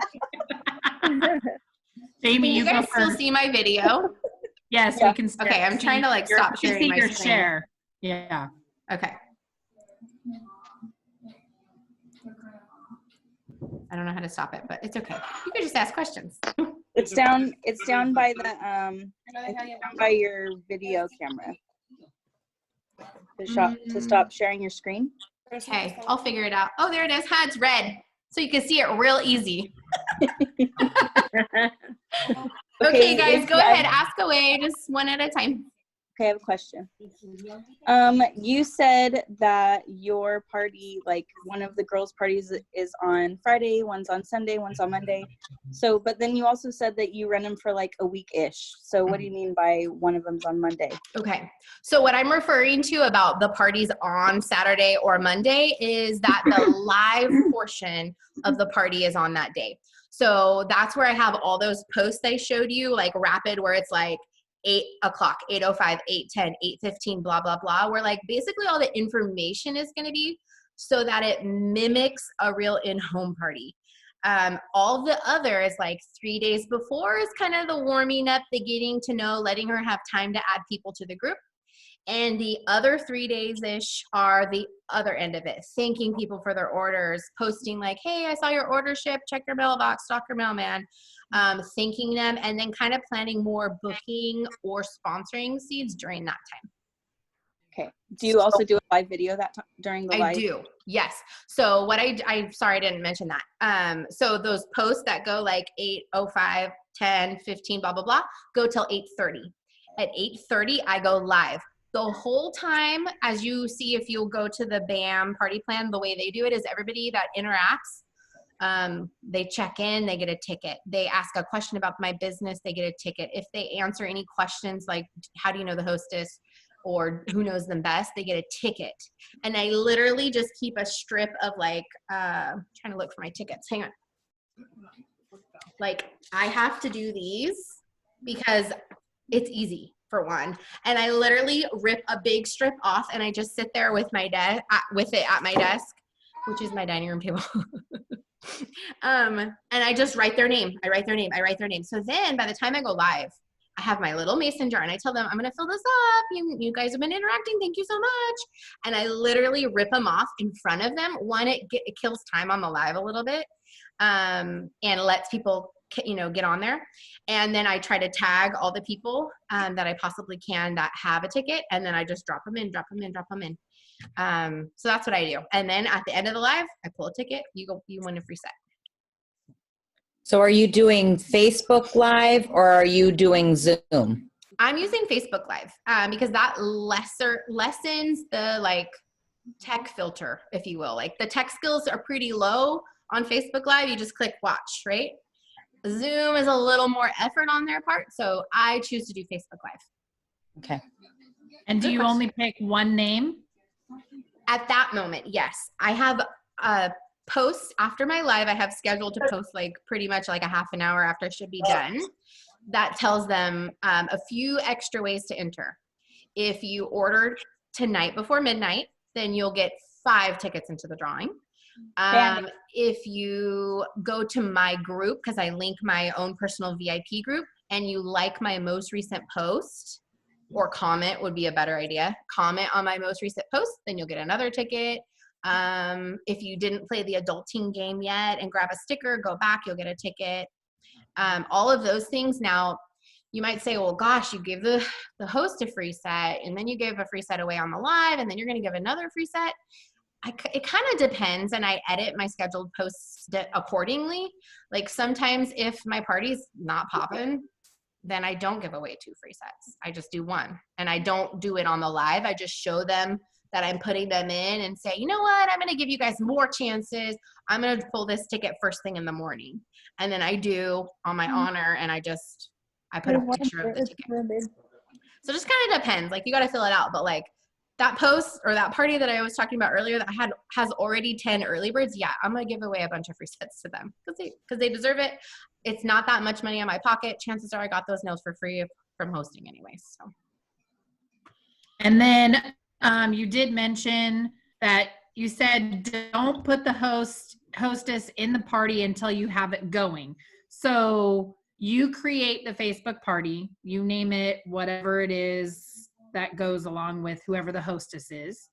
Jamie, you guys still see my video? Yes, yeah. We can. Okay, I'm trying to like stop sharing my screen. Share. Yeah. Okay. I don't know how to stop it, but it's okay. You can just ask questions. It's down by the down by your video camera. To stop sharing your screen. Okay, I'll figure it out. Oh, there it is. It's red. So you can see it real easy. Okay, guys, go ahead. Ask away, just one at a time. Okay, I have a question. You said that your party, like one of the girls' parties is on Friday, one's on Sunday, one's on Monday. So, but then you also said that you run them for like a week-ish. So what do you mean by one of them's on Monday? Okay. So what I'm referring to about the parties on Saturday or Monday is that the live portion of the party is on that day. So that's where I have all those posts I showed you, like rapid, where it's like 8 o'clock, 8:05, 8:10, 8:15, blah, blah, blah, where like basically all the information is going to be so that it mimics a real in-home party. All the others, like 3 days before, is kind of the warming up, the getting to know, letting her have time to add people to the group. And the other 3 days-ish are the other end of it, thanking people for their orders, posting like, hey, I saw your order ship, check your mailbox, stalk your mailman, thanking them, and then kind of planning more booking or sponsoring seeds during that time. Okay. Do you also do a live video during the live? I do, yes. So what I'm sorry I didn't mention that. So those posts that go like 8:05, 10, 15, blah, blah, blah, go till 8:30. At 8:30, I go live. The whole time, as you see, if you'll go to the BAM party plan, the way they do it is everybody that interacts They check in, they get a ticket. They ask a question about my business, they get a ticket. If they answer any questions like, how do you know the hostess or who knows them best, they get a ticket. And I literally just keep a strip of like, trying to look for my tickets. Hang on. Like I have to do these because it's easy for one. And I literally rip a big strip off and I just sit there with my with it at my desk, which is my dining room table. And I just write their name. I write their name. I write their name. So then by the time I go live, I have my little mason jar and I tell them, I'm going to fill this up. You guys have been interacting. Thank you so much. And I literally rip them off in front of them. One, it kills time on the live a little bit. And lets people, get on there. And then I try to tag all the people that I possibly can that have a ticket. And then I just drop them in. So that's what I do. And then at the end of the live, I pull a ticket. You win a free set. So are you doing Facebook Live or are you doing Zoom? I'm using Facebook Live because that lessens the like tech filter, if you will. Like the tech skills are pretty low on Facebook Live. You just click watch, right? Zoom is a little more effort on their part. So I choose to do Facebook Live. Okay. And do you only pick one name? At that moment, yes. I have a post after my live. I have scheduled to post like pretty much like a half an hour after I should be done. That tells them a few extra ways to enter. If you ordered tonight before midnight, then you'll get 5 tickets into the drawing. If you go to my group, because I link my own personal VIP group, and you like my most recent post, or comment would be a better idea. Comment on my most recent post, then you'll get another ticket. If you didn't play the adulting game yet and grab a sticker, go back, you'll get a ticket. All of those things. Now, you might say, well, gosh, you gave the host a free set, and then you gave a free set away on the live, and then you're going to give another free set. It kind of depends, and I edit my scheduled posts accordingly. Like sometimes if my party's not popping, then I don't give away 2 free sets. I just do 1, and I don't do it on the live. I just show them that I'm putting them in and say, you know what, I'm going to give you guys more chances. I'm going to pull this ticket first thing in the morning. And then I do on my honor, and I put a picture of the ticket. So it just kind of depends. Like you got to fill it out, but like that post or that party that I was talking about earlier that has already 10 early birds. Yeah, I'm going to give away a bunch of free sets to them because they deserve it. It's not that much money in my pocket. Chances are I got those nails for free from hosting anyways. So. And then you did mention that you said don't put the hostess in the party until you have it going. So you create the Facebook party, you name it whatever it is that goes along with whoever the hostess is.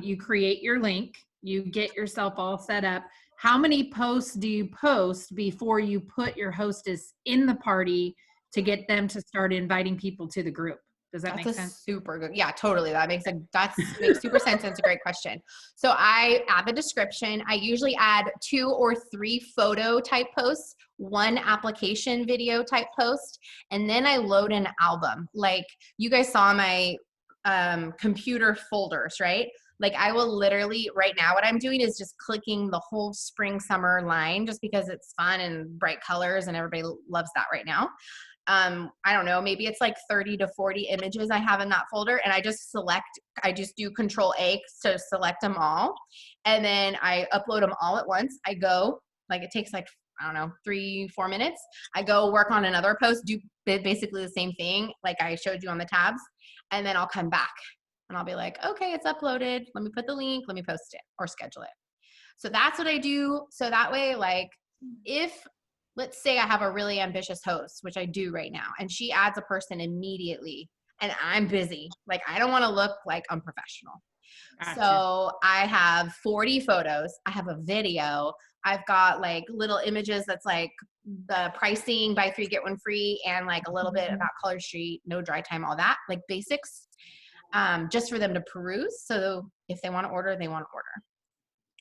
You create your link, you get yourself all set up. How many posts do you post before you put your hostess in the party to get them to start inviting people to the group? Does that make sense? Super good. Yeah, totally. That makes super sense. It's a great question. So I add the description. I usually add 2 or 3 photo type posts, 1 application video type post, and then I load an album. Like you guys saw my computer folders, right? Like I will literally right now, what I'm doing is just clicking the whole spring summer line just because it's fun and bright colors and everybody loves that right now. I don't know, maybe it's like 30 to 40 images I have in that folder, and I just do Control A to select them all. And then I upload them all at once. I go, like it takes like, I don't know, 3-4 minutes. I go work on another post, do basically the same thing like I showed you on the tabs. And then I'll come back and I'll be like, okay, it's uploaded. Let me put the link, let me post it or schedule it. So that's what I do. So that way, like if, let's say I have a really ambitious host, which I do right now, and she adds a person immediately and I'm busy. Like I don't want to look like unprofessional. Gotcha. So I have 40 photos. I have a video. I've got like little images that's like the pricing, buy 3, get 1 free, and like a little bit about Color Street, no dry time, all that, like basics, just for them to peruse. So if they want to order, they want to order.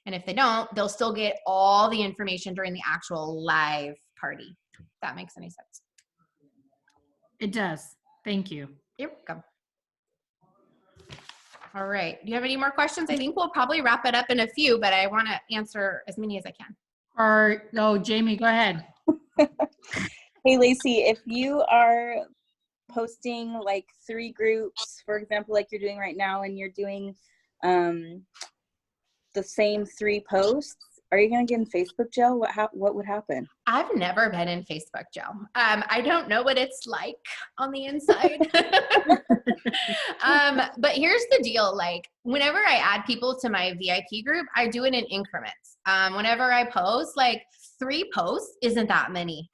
And if they don't, they'll still get all the information during the actual live party. If that makes any sense. It does. Thank you. You're welcome. All right. Do you have any more questions? I think we'll probably wrap it up in a few, but I want to answer as many as I can. Or, no, Jamie, go ahead. Hey, Lacey, if you are posting like 3 groups, for example, like you're doing right now, and you're doing the same 3 posts, are you going to get in Facebook jail? What would happen? I've never been in Facebook jail. I don't know what it's like on the inside. But here's the deal. Like, whenever I add people to my VIP group, I do it in increments. Whenever I post, like 3 posts isn't that many.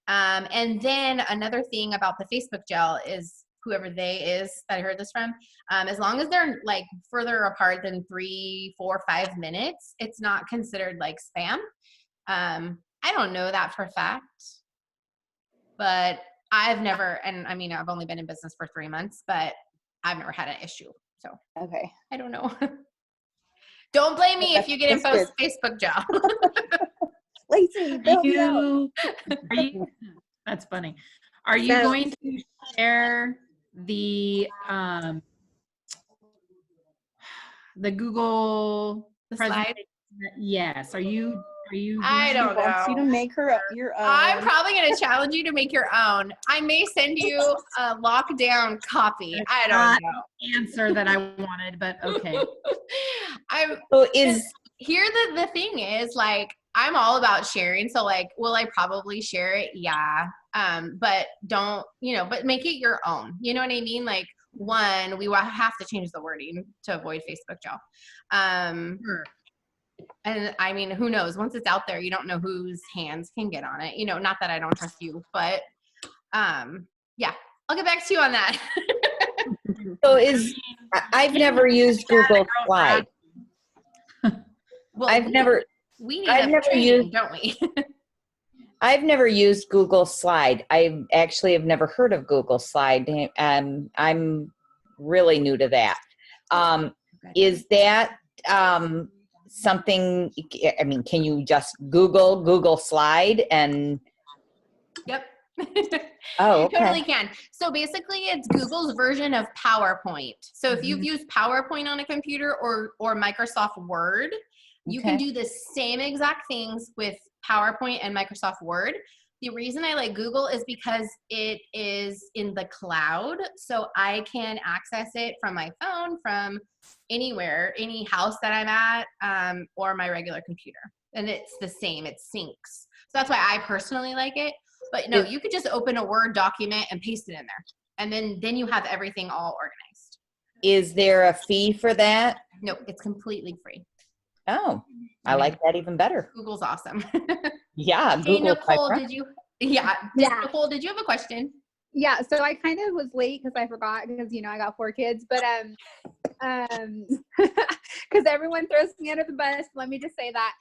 And then another thing about the Facebook jail is whoever they is that I heard this from, as long as they're like further apart than 3, 4, 5 minutes, it's not considered like spam. I don't know that for a fact, but I've never, and I mean, I've only been in business for 3 months, but I've never had an issue. So Okay. I don't know. Don't blame me if you get in Facebook jail. Lacey, bail me out. Are you, that's funny. Are you going to share the Google The slide? presentation? Yes. Are you I don't know. Wants you to make her your own. I'm probably going to challenge you to make your own. I may send you a lockdown copy. I don't know. Answer that I wanted, but okay. Here the thing is, like, I'm all about sharing. So like, will I probably share it? Yeah. But don't, but make it your own. You know what I mean? Like, one, we will have to change the wording to avoid Facebook jail. Sure. And I mean, who knows? Once it's out there, you don't know whose hands can get on it. Not that I don't trust you, but yeah, I'll get back to you on that. So I've never used Google Slide. Well, I've never used, don't we? I've never used Google Slide. I actually have never heard of Google Slide. I'm really new to that. Is that something, I mean, can you just Google Slide and? Yep. Oh, okay. You totally can. So basically it's Google's version of PowerPoint. So if you've used PowerPoint on a computer or Microsoft Word, you can do the same exact things with PowerPoint and Microsoft Word. The reason I like Google is because it is in the cloud. So I can access it from my phone, from anywhere, any house that I'm at, or my regular computer. And it's the same, it syncs. So that's why I personally like it. But no, you could just open a Word document and paste it in there. And then you have everything all organized. Is there a fee for that? No, it's completely free. Oh, I like that even better. Google's awesome. Yeah, Hey, Google. Nicole, did you Nicole, did you have a question? Yeah, so I kind of was late because I forgot because I got 4 kids, but because everyone throws me under the bus. Let me just say that.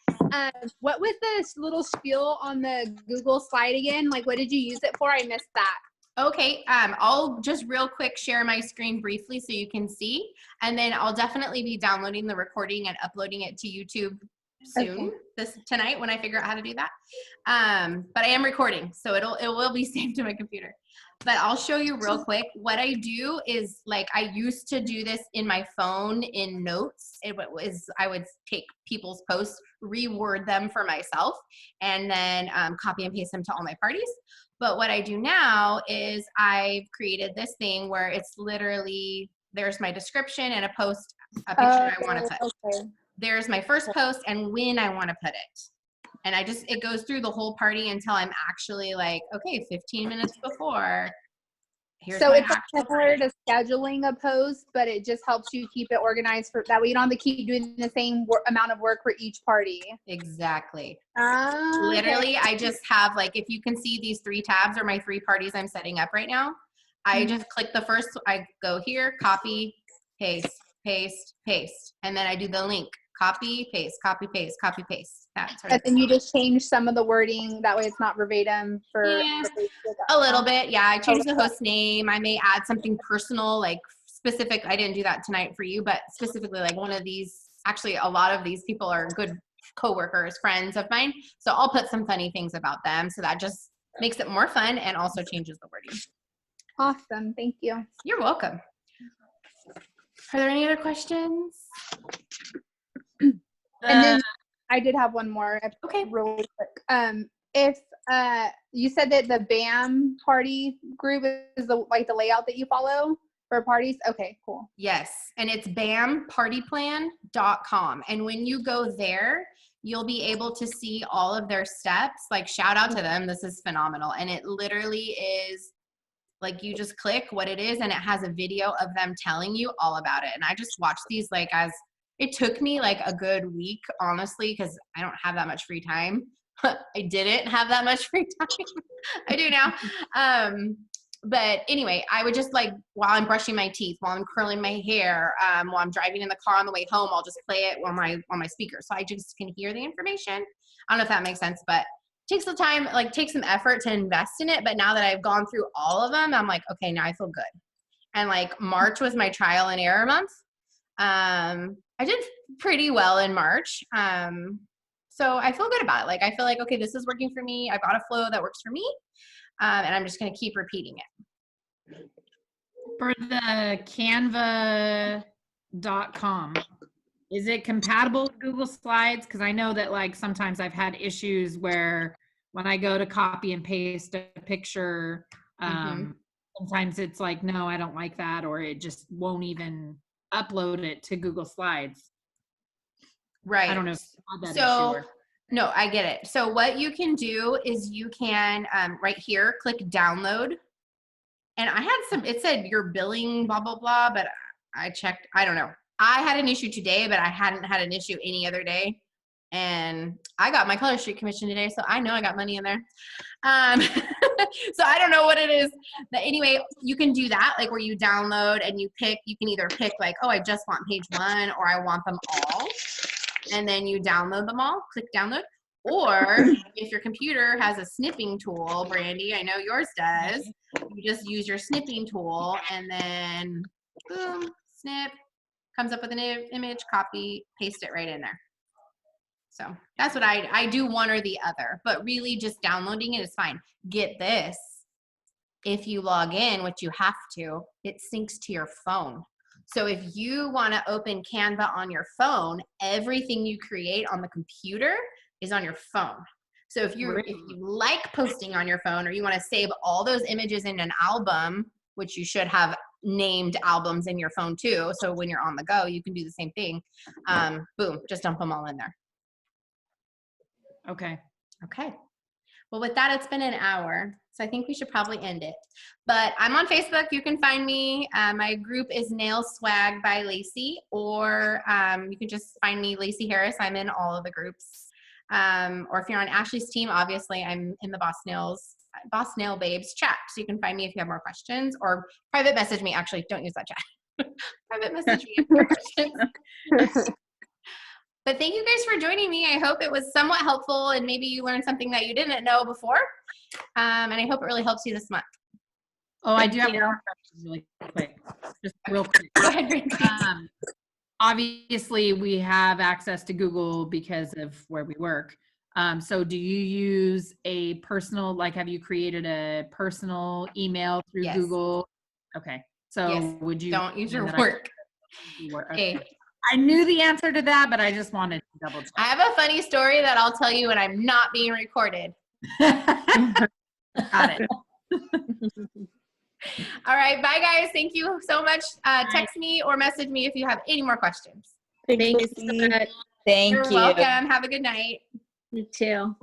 What was this little spiel on the Google Slide again? Like, what did you use it for? I missed that. Okay, I'll just real quick share my screen briefly so you can see, and then I'll definitely be downloading the recording and uploading it to YouTube soon, tonight when I figure out how to do that. But I am recording, so it will be saved to my computer. But I'll show you real quick. What I do is, like, I used to do this in my phone in notes. I would take people's posts, reword them for myself, and then copy and paste them to all my parties. But what I do now is I've created this thing where it's literally, there's my description and a picture I want to put. Okay. There's my first post and when I want to put it. And it goes through the whole party until I'm actually like, okay, 15 minutes before. So it's similar to scheduling a post, but it just helps you keep it organized for that way you don't have to keep doing the same amount of work for each party. Exactly. Literally, I just have, like, if you can see these 3 tabs are my 3 parties I'm setting up right now. I just click the first, I go here, copy, paste, paste, paste. And then I do the link, copy, paste, copy, paste, copy, paste. But then you just change some of the wording. That way it's not verbatim for a little bit. Yeah, I changed the host name. I may add something personal, like specific. I didn't do that tonight for you, but specifically like one of these, actually a lot of these people are good coworkers, friends of mine. So I'll put some funny things about them. So that just makes it more fun and also changes the wording. Awesome. Thank you. You're welcome. Are there any other questions? And then I did have one more. Okay. Really quick. If you said that the BAM party group is the layout that you follow for parties. Okay, cool. Yes, and it's bampartyplan.com. And when you go there, you'll be able to see all of their steps. Like, shout out to them. This is phenomenal. And it literally is like, you just click what it is and it has a video of them telling you all about it. And I just watched these like as it took me like a good week, honestly, because I don't have that much free time. I didn't have that much free time. I do now. But anyway, I would just like, while I'm brushing my teeth, while I'm curling my hair, while I'm driving in the car on the way home, I'll just play it on my speaker. So I just can hear the information. I don't know if that makes sense, but it takes the time, like takes some effort to invest in it. But now that I've gone through all of them, I'm like, okay, now I feel good. And like March was my trial and error month. I did pretty well in March. So I feel good about it. Like, I feel like, okay, this is working for me. I've got a flow that works for me. And I'm just going to keep repeating it. For the canva.com, is it compatible with Google Slides? Because I know that like sometimes I've had issues where when I go to copy and paste a picture, sometimes it's like, no, I don't like that, or it just won't even upload it to Google Slides. Right. I don't know if you had that So, issue or... No, I get it. So what you can do is you can, right here, click download. And I had it said your billing, blah, blah, blah, but I checked, I don't know. I had an issue today, but I hadn't had an issue any other day. And I got my Color Street commission today, so I know I got money in there. So I don't know what it is. But anyway, you can do that, like where you download and you can either pick like, oh, I just want page 1 or I want them all. And then you download them all, click download. Or if your computer has a snipping tool, Brandy, I know yours does, you just use your snipping tool and then boom, snip, comes up with an image, copy, paste it right in there. So that's what I do, one or the other, but really just downloading it is fine. Get this, if you log in, which you have to, it syncs to your phone. So if you want to open Canva on your phone, everything you create on the computer is on your phone. So if you like posting on your phone, or you want to save all those images in an album, which you should have named albums in your phone too. So when you're on the go, you can do the same thing. Boom, just dump them all in there. Okay. Okay. Well, with that, it's been an hour, so I think we should probably end it. But I'm on Facebook. You can find me. My group is Nail Swag by Lacey, or you can just find me, Lacey Harris. I'm in all of the groups. Or if you're on Ashley's team, obviously I'm in the Boss Nail Babes chat. So you can find me if you have more questions, or private message me. Actually, don't use that chat. Private message me if you have questions. But thank you guys for joining me. I hope it was somewhat helpful and maybe you learned something that you didn't know before. And I hope it really helps you this month. Oh, I do have one question really quick. Just real quick. Go ahead, Brandy. Obviously, we have access to Google because of where we work. So do you use a personal, like have you created a personal email through Yes. Google? Okay. So Yes. would you? Don't use your work. Okay. Okay. I knew the answer to that, but I just wanted to double check. I have a funny story that I'll tell you when I'm not being recorded. Got it. All right. Bye, guys. Thank you so much. Text me or message me if you have any more questions. Thank you so much. Thank You're you. welcome. Have a good night. You too.